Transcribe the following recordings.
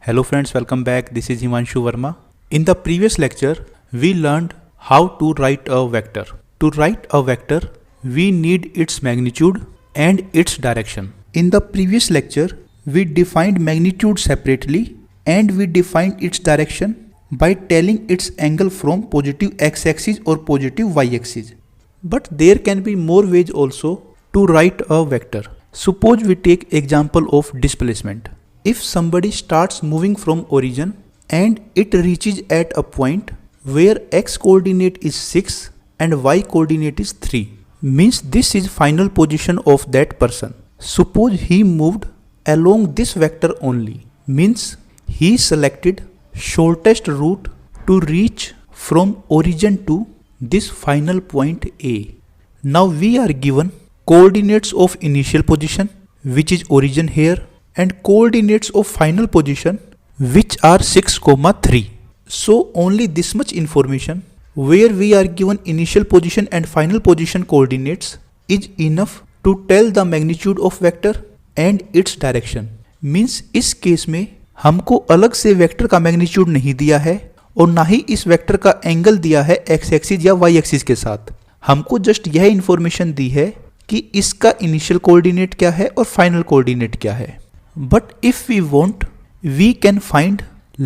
Hello friends, welcome back. This is Himanshu Verma. In the previous lecture, we learned how to write a vector. To write a vector, we need its magnitude and its direction. In the previous lecture, we defined magnitude separately and we defined its direction by telling its angle from positive x-axis or positive y-axis. But there can be more ways also to write a vector. Suppose we take example of displacement. If somebody starts moving from origin and it reaches at a point where x coordinate is 6 and y coordinate is 3, means this is final position of that person. Suppose he moved along this vector only, means he selected shortest route to reach from origin to this final point A. Now we are given coordinates of initial position, which is origin here, and coordinates of final position, which are 6, 3. So only this much information, where we are given initial position and final position coordinates, is enough to tell the magnitude of vector and its direction. Means इस case में हमको अलग से vector का magnitude नहीं दिया है और ना ही इस वेक्टर का एंगल दिया है एक्स एक्सिस या वाई एक्सिस के साथ. हमको जस्ट यह इंफॉर्मेशन दी है कि इसका इनिशियल कोऑर्डिनेट क्या है और फाइनल कोऑर्डिनेट क्या है. But if we want, we can find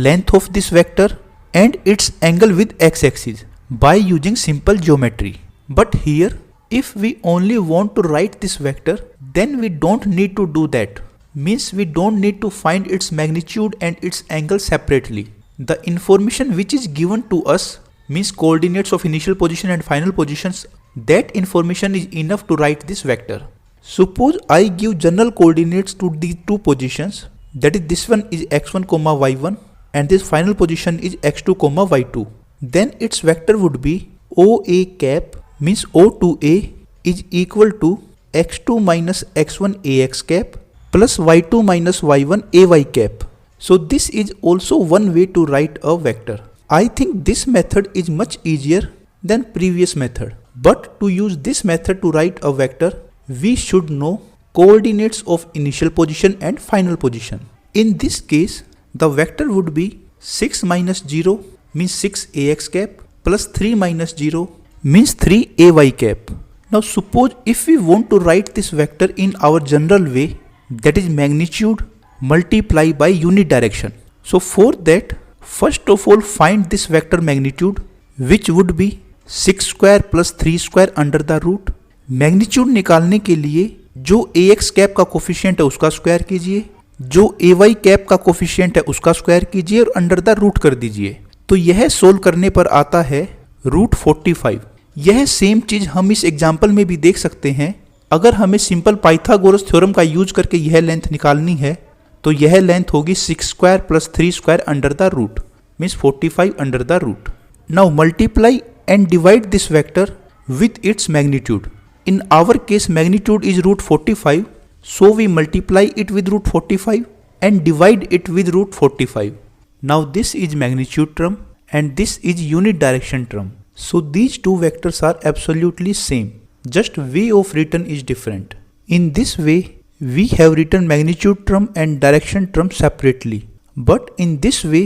length of this vector and its angle with x-axis by using simple geometry. But here, if we only want to write this vector, then we don't need to do that. Means we don't need to find its magnitude and its angle separately. The information which is given to us, means coordinates of initial position and final positions, that information is enough to write this vector. Suppose I give general coordinates to these two positions, that is this one is x1, y1 and this final position is x2, y2. Then its vector would be OA cap, means O to A is equal to x2 minus x1 AX cap plus y2 minus y1 AY cap. So this is also one way to write a vector. I think this method is much easier than previous method. But to use this method to write a vector, we should know coordinates of initial position and final position. In this case, the vector would be 6 minus 0 means 6 AX cap plus 3 minus 0 means 3 AY cap. Now suppose if we want to write this vector in our general way, that is magnitude multiply by unit direction. So for that, first of all find this vector magnitude, which would be 6 square plus 3 square under the root. Magnitude निकालने के लिए जो AX cap का coefficient है उसका square कीजिए, जो AY cap का कोफिशिएंट है उसका स्क्वायर कीजिए और अंडर द रूट कर दीजिए. तो यह सोल्व करने पर आता है रूट 45. यह सेम चीज हम इस एग्जाम्पल में भी देख सकते हैं. अगर हमें सिंपल पाइथागोरस थ्योरम का यूज करके यह लेंथ निकालनी है तो यह लेंथ होगी 6 square plus 3 square under the root, means 45 under the root. Now multiply and divide this vector with its magnitude. In our case, magnitude is root 45, so we multiply it with root 45 and divide it with root 45. Now this is magnitude term and this is unit direction term. So these two vectors are absolutely same, just way of written is different. In this way, we have written magnitude term and direction term separately. But in this way,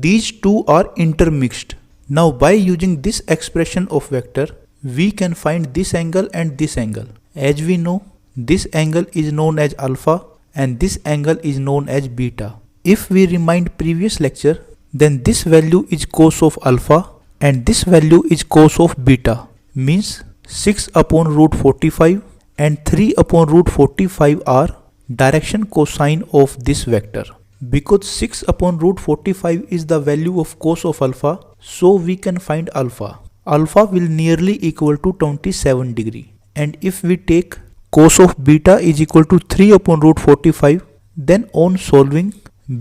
these two are intermixed. Now by using this expression of vector, we can find this angle and this angle. As we know, this angle is known as alpha and this angle is known as beta. If we remind previous lecture, then this value is cos of alpha and this value is cos of beta, means 6 upon root 45 and 3 upon root 45 are direction cosine of this vector. Because 6 upon root 45 is the value of cos of alpha, so we can find alpha. Alpha will nearly equal to 27 degree, and if we take cos of beta is equal to 3 upon root 45, then on solving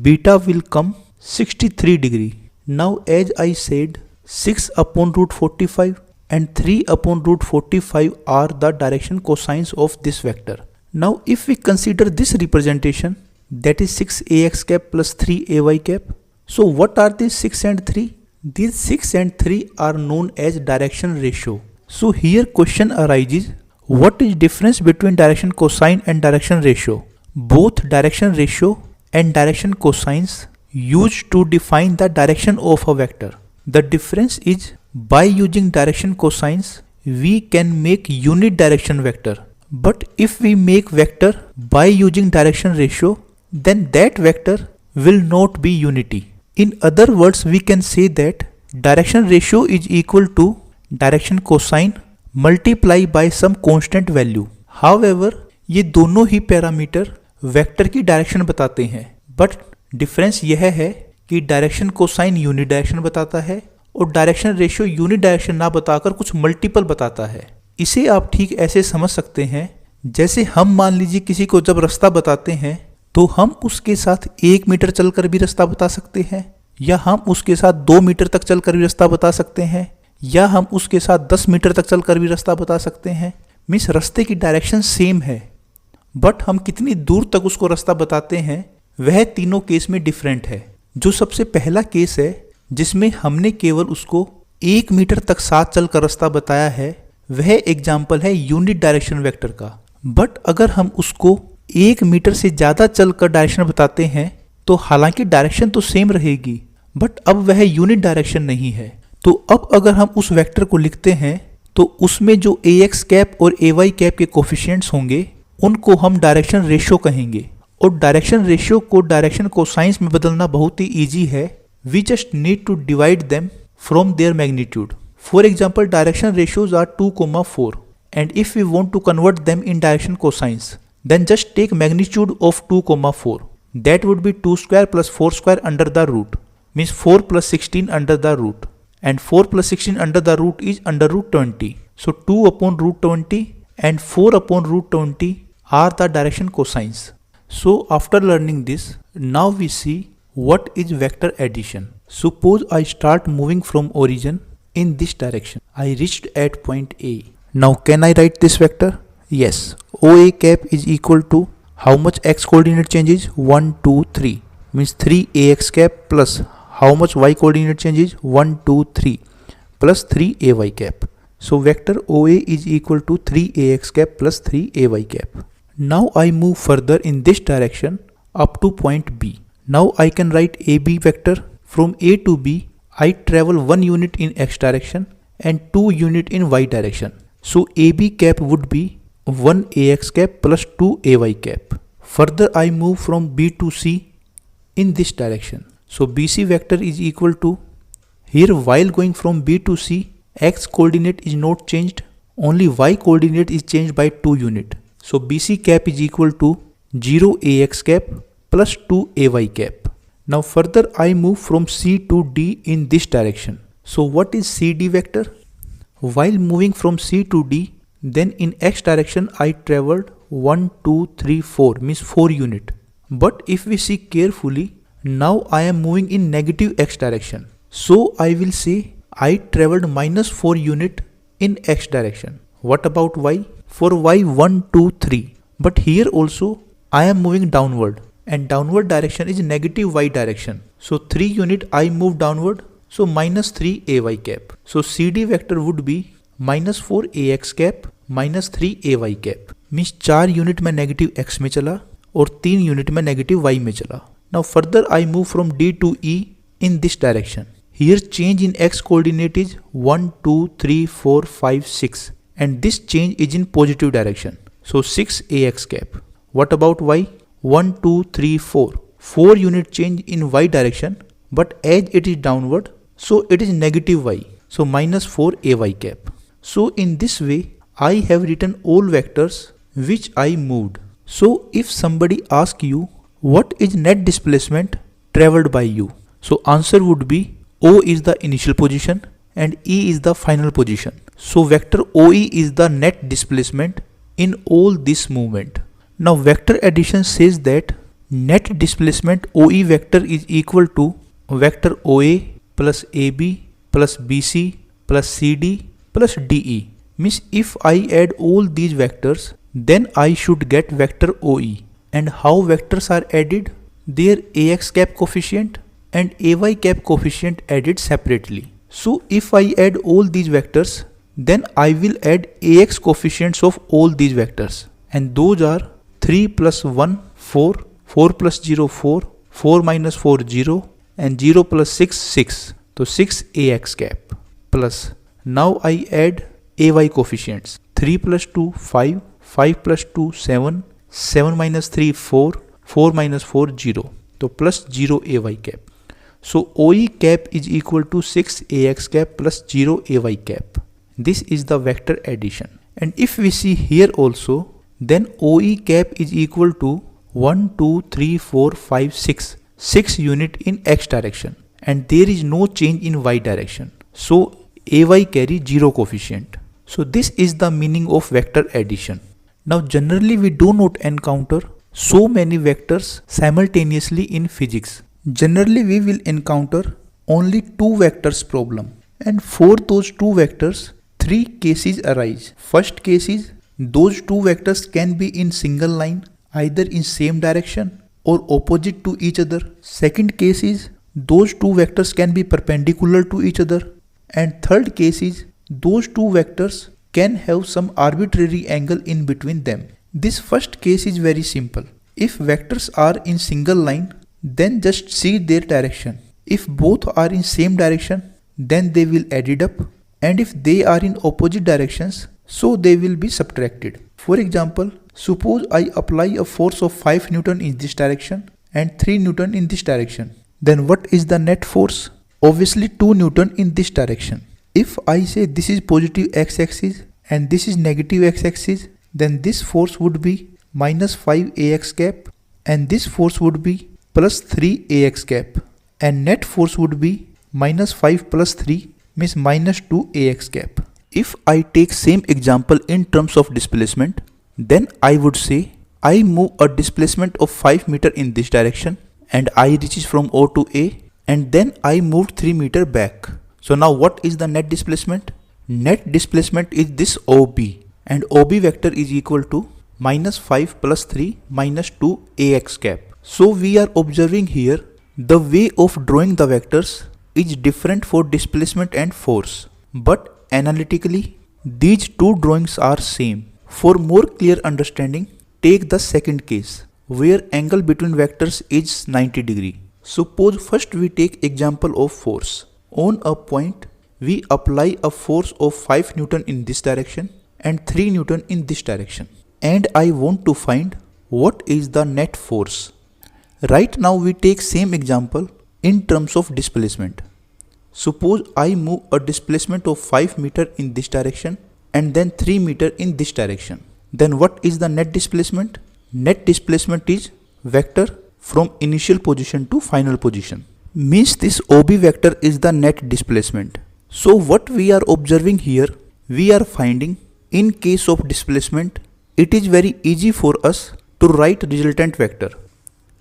beta will come 63 degree. Now as I said, 6 upon root 45 and 3 upon root 45 are the direction cosines of this vector. Now if we consider this representation, that is 6 AX cap plus 3 AY cap. So what are these 6 and 3? These 6 and 3 are known as direction ratio. So here question arises, what is difference between direction cosine and direction ratio? Both direction ratio and direction cosines used to define the direction of a vector. The difference is by using direction cosines, we can make unit direction vector. But if we make vector by using direction ratio, then that vector will not be unity. In other words, we can say that direction ratio is equal to direction cosine multiply by some constant value. However, ये दोनों ही parameter vector की direction बताते हैं, but difference यह है कि direction cosine unit direction बताता है और डायरेक्शन रेशियो यूनिट डायरेक्शन ना बताकर कुछ मल्टीपल बताता है। इसे आप ठीक ऐसे समझ सकते हैं जैसे हम मान लीजिए किसी को जब रास्ता बताते हैं तो हम उसके साथ 1 मीटर चलकर भी रास्ता बता सकते हैं, या हम उसके साथ 2 मीटर तक चलकर भी रास्ता बता सकते हैं, या हम उसके साथ 10 मीटर तक चलकर भी रास्ता बता सकते हैं। मीन्स रास्ते की डायरेक्शन सेम है, बट हम कितनी दूर तक उसको रास्ता बताते हैं वह तीनों केस में डिफरेंट है। जो सबसे पहला केस है जिसमें हमने केवल उसको 1 मीटर तक साथ चलकर रास्ता बताया है, वह एग्जाम्पल है यूनिट डायरेक्शन वेक्टर का। बट अगर हम उसको 1 मीटर से ज़्यादा चलकर डायरेक्शन बताते हैं तो हालांकि डायरेक्शन तो सेम रहेगी, बट अब वह यूनिट डायरेक्शन नहीं है। तो अब अगर हम उस वेक्टर को लिखते हैं तो उसमें जो ax कैप और ay कैप के कोफिशिएंट्स होंगे उनको हम डायरेक्शन रेशियो कहेंगे। और डायरेक्शन रेशियो को डायरेक्शन कोसाइंस में बदलना बहुत ही ईजी है। We just need to divide them from their magnitude. For example, direction ratios are 2,4 and if we want to convert them in direction cosines, then just take magnitude of 2,4. That would be 2 square plus 4 square under the root, means 4 plus 16 under the root, and 4 plus 16 under the root is under root 20. So 2 upon root 20 and 4 upon root 20 are the direction cosines. So after learning this, now we see what is vector addition. Suppose I start moving from origin in this direction. I reached at point A. Now can I write this vector? Yes. OA cap is equal to how much x coordinate changes? 1, 2, 3. Means 3ax cap plus how much y coordinate changes? 1, 2, 3 plus 3ay cap. So vector OA is equal to 3ax cap plus 3ay cap. Now I move further in this direction up to point B. Now I can write AB vector. From A to B, I travel 1 unit in x direction and 2 unit in y direction. So AB cap would be 1ax cap plus 2ay cap. Further I move from B to C in this direction. So BC vector is equal to, here while going from B to C, x coordinate is not changed, only y coordinate is changed by 2 unit. So BC cap is equal to 0ax cap plus 2ay cap. Now further I move from C to D in this direction. So what is CD vector? While moving from C to D, then in x direction I traveled 1, 2, 3, 4 means 4 unit. But if we see carefully, now I am moving in negative x direction. So I will say I traveled minus 4 unit in x direction. What about y? For y 1, 2, 3. But here also I am moving downward and downward direction is negative y direction. So 3 unit I move downward. So minus 3ay cap. So CD vector would be minus 4ax cap minus 3ay cap. Means 4 unit में negative x में चला और 3 unit में negative y में चला. Now further I move from D to E in this direction. Here change in x coordinate is 1, 2, 3, 4, 5, 6 and this change is in positive direction. So 6ax cap. What about y? 1, 2, 3, 4. 4 unit change in y direction, but as it is downward, so it is negative y. So minus 4ay cap. So in this way, I have written all vectors which I moved. So if somebody asks you what is net displacement traveled by you, so answer would be O is the initial position and E is the final position. So vector OE is the net displacement in all this movement. Now vector addition says that net displacement OE vector is equal to vector OA plus AB plus BC plus CD plus DE. Means if I add all these vectors, then I should get vector OE. And how vectors are added? Their AX cap coefficient and AY cap coefficient added separately. So if I add all these vectors, then I will add AX coefficients of all these vectors. And those are 3 plus 1, 4, 4 plus 0, 4, 4 minus 4 0 and 0 plus 6 6. So 6 ax cap plus now I add ay coefficients 3 plus 2 5, 5 plus 2 7, 7 minus 3 4, 4 minus 4 0. So plus 0 ay cap. So OE cap is equal to 6 ax cap plus 0 ay cap. This is the vector addition. And if we see here also, then OE cap is equal to 1, 2, 3, 4, 5, 6. 6 unit in x direction. And there is no change in y direction. So ay carry 0 coefficient. So this is the meaning of vector addition. Now generally we do not encounter so many vectors simultaneously in physics. Generally we will encounter only 2 vectors problem. And for those 2 vectors, 3 cases arise. First case is those 2 vectors can be in single line either in same direction or opposite to each other. Second case is those 2 vectors can be perpendicular to each other. And third case is those 2 vectors can have some arbitrary angle in between them. This first case is very simple. If vectors are in single line, then just see their direction. If both are in same direction, then they will added up. And if they are in opposite directions, so they will be subtracted. For example, suppose I apply a force of 5 Newton in this direction and 3 Newton in this direction. Then what is the net force? Obviously 2 Newton in this direction. If I say this is positive x-axis and this is negative x-axis, then this force would be minus 5 ax cap and this force would be plus 3 ax cap. And net force would be minus 5 plus 3 means minus 2 ax cap. If I take same example in terms of displacement, then I would say I move a displacement of 5 meter in this direction and I reaches from O to A and then I moved 3 meter back. So now what is the net displacement? Net displacement is this OB and OB vector is equal to minus 5 plus 3 minus 2 ax cap. So we are observing here the way of drawing the vectors is different for displacement and force. But analytically, these two drawings are same. For more clear understanding, take the second case where angle between vectors is 90 degree. Suppose first we take example of force. On a point, we apply a force of 5 Newton in this direction and 3 Newton in this direction. And I want to find what is the net force. Right now we take same example in terms of displacement. Suppose I move a displacement of 5 meter in this direction and then 3 meter in this direction. Then what is the net displacement? Net displacement is vector from initial position to final position. Means this OB vector is the net displacement. So what we are observing here, we are finding in case of displacement, it is very easy for us to write resultant vector.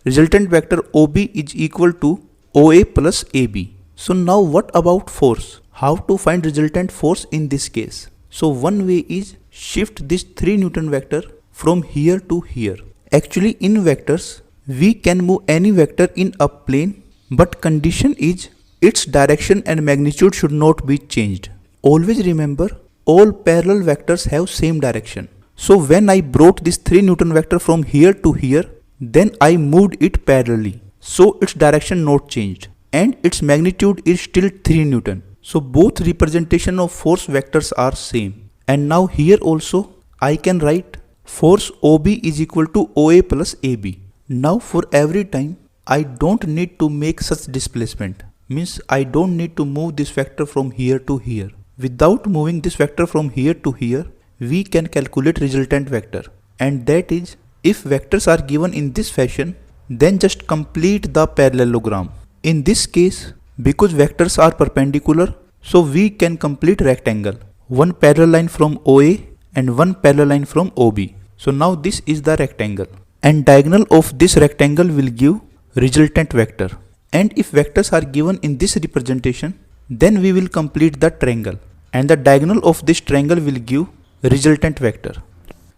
Resultant vector OB is equal to OA plus AB. So now what about force? How to find resultant force in this case? So one way is shift this 3 Newton vector from here to here. Actually in vectors, we can move any vector in a plane, but condition is its direction and magnitude should not be changed. Always remember, all parallel vectors have same direction. So when I brought this 3 Newton vector from here to here, then I moved it parallelly. So its direction not changed and its magnitude is still 3 Newton. So both representation of force vectors are same. And now here also I can write force OB is equal to OA plus AB. Now for every time I don't need to make such displacement. Means I don't need to move this vector from here to here. Without moving this vector from here to here, we can calculate resultant vector. And that is, if vectors are given in this fashion, then just complete the parallelogram. In this case, because vectors are perpendicular, so we can complete rectangle. One parallel line from OA and one parallel line from OB. So now this is the rectangle. And diagonal of this rectangle will give resultant vector. And if vectors are given in this representation, then we will complete the triangle. And the diagonal of this triangle will give resultant vector.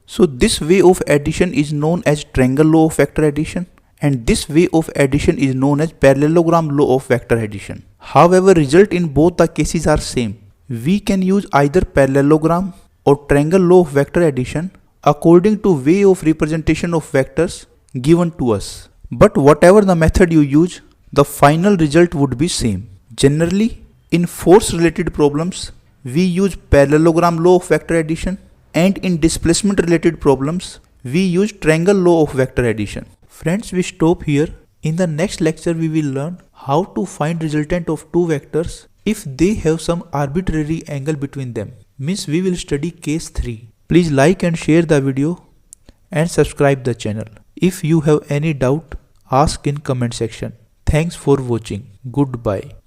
So this way of addition is known as triangle law of vector addition. And this way of addition is known as parallelogram law of vector addition. However, result in both the cases are same. We can use either parallelogram or triangle law of vector addition according to way of representation of vectors given to us. But whatever the method you use, the final result would be same. Generally, in force related problems, we use parallelogram law of vector addition, and in displacement related problems, we use triangle law of vector addition. Friends, we stop here. In the next lecture, we will learn how to find resultant of two vectors if they have some arbitrary angle between them. Means we will study case 3. Please like and share the video and subscribe the channel. If you have any doubt, ask in comment section. Thanks for watching. Goodbye.